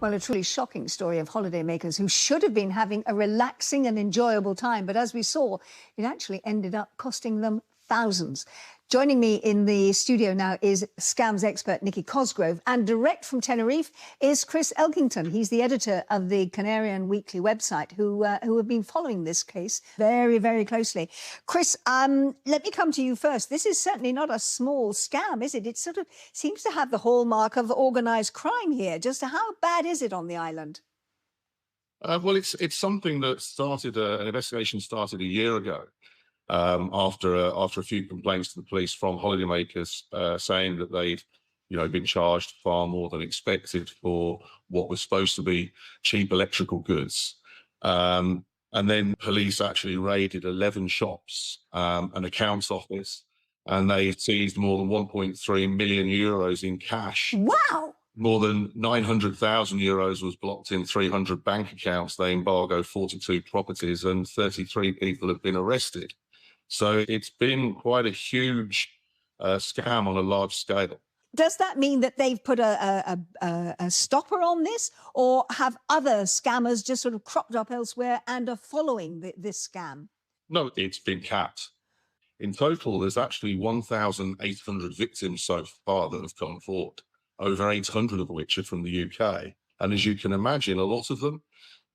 Well, a truly shocking story of holidaymakers who should have been having a relaxing and enjoyable time. But as we saw, it actually ended up costing them thousands. Joining me in the studio now is scams expert Nikki Cosgrove, and direct from Tenerife is Chris Elkington. He's the editor of the Canarian Weekly website, who have been following this case very, very closely. Chris, let me come to you first. This is certainly not a small scam, is it? It sort of seems to have the hallmark of organised crime here. Just how bad is it on the island? Well, it's something that started, an investigation started a year ago. After a few complaints to the police from holidaymakers saying that they'd, been charged far more than expected for what was supposed to be cheap electrical goods. And then police actually raided 11 shops, an accounts office, and they seized more than 1.3 million euros in cash. Wow! More than 900,000 euros was blocked in 300 bank accounts. They embargoed 42 properties, and 33 people have been arrested. So it's been quite a huge scam on a large scale. Does that mean that they've put a stopper on this, or have other scammers just sort of cropped up elsewhere and are following this scam? No, it's been capped. In total, there's actually 1,800 victims so far that have come forward, over 800 of which are from the UK. And as you can imagine, a lot of them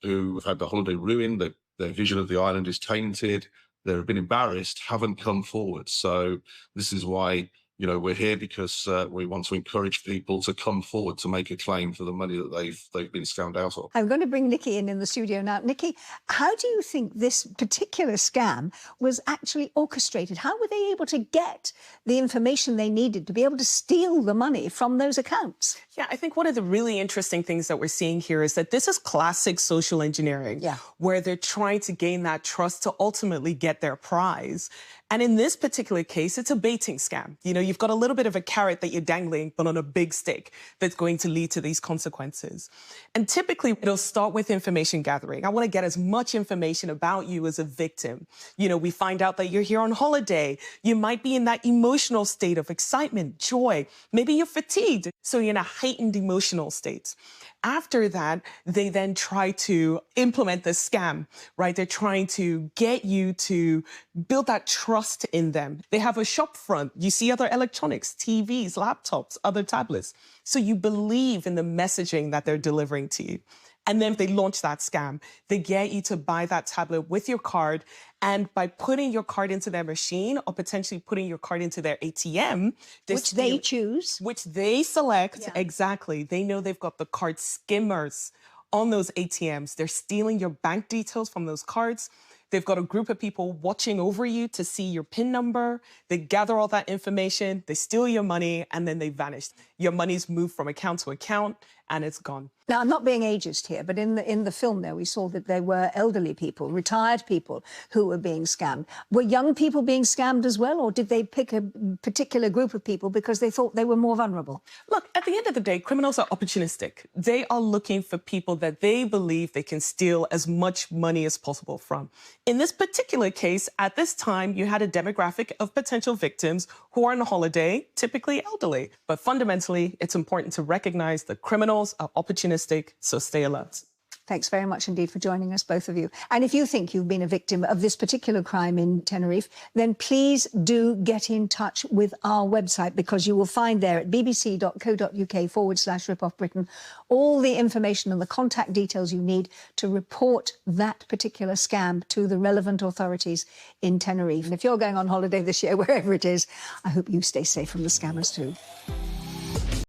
who have had the holiday ruined, their vision of the island is tainted, they've been embarrassed, haven't come forward. So this is why, we're here, because we want to encourage people to come forward to make a claim for the money that they've been scammed out of. I'm going to bring Nikki in the studio now. Nikki, how do you think this particular scam was actually orchestrated? How were they able to get the information they needed to be able to steal the money from those accounts? Yeah, I think one of the really interesting things that we're seeing here is that this is classic social engineering, where they're trying to gain that trust to ultimately get their prize. And in this particular case, it's a baiting scam. You've got a little bit of a carrot that you're dangling, but on a big stick that's going to lead to these consequences. And typically, it'll start with information gathering. I want to get as much information about you as a victim. We find out that you're here on holiday. You might be in that emotional state of excitement, joy. Maybe you're fatigued, so you're in a heightened emotional state. After that, they then try to implement the scam, right? They're trying to get you to build that trust in them. They have a shop front. You see other electronics, TVs, laptops, other tablets. So you believe in the messaging that they're delivering to you. And then they launch that scam. They get you to buy that tablet with your card. And by putting your card into their machine, or potentially putting your card into their ATM, which they choose, which they select, exactly. They know they've got the card skimmers on those ATMs. They're stealing your bank details from those cards. They've got a group of people watching over you to see your PIN number. They gather all that information, they steal your money, and then they vanish. Your money's moved from account to account, and it's gone. Now, I'm not being ageist here, but in the film there, we saw that there were elderly people, retired people who were being scammed. Were young people being scammed as well, or did they pick a particular group of people because they thought they were more vulnerable? Look, at the end of the day, criminals are opportunistic. They are looking for people that they believe they can steal as much money as possible from. In this particular case, at this time, you had a demographic of potential victims who are on holiday, typically elderly. But fundamentally, it's important to recognize that criminals are opportunistic, so stay alert. Thanks very much indeed for joining us, both of you. And if you think you've been a victim of this particular crime in Tenerife, then please do get in touch with our website, because you will find there at bbc.co.uk/ripoffbritain all the information and the contact details you need to report that particular scam to the relevant authorities in Tenerife. And if you're going on holiday this year, wherever it is, I hope you stay safe from the scammers too.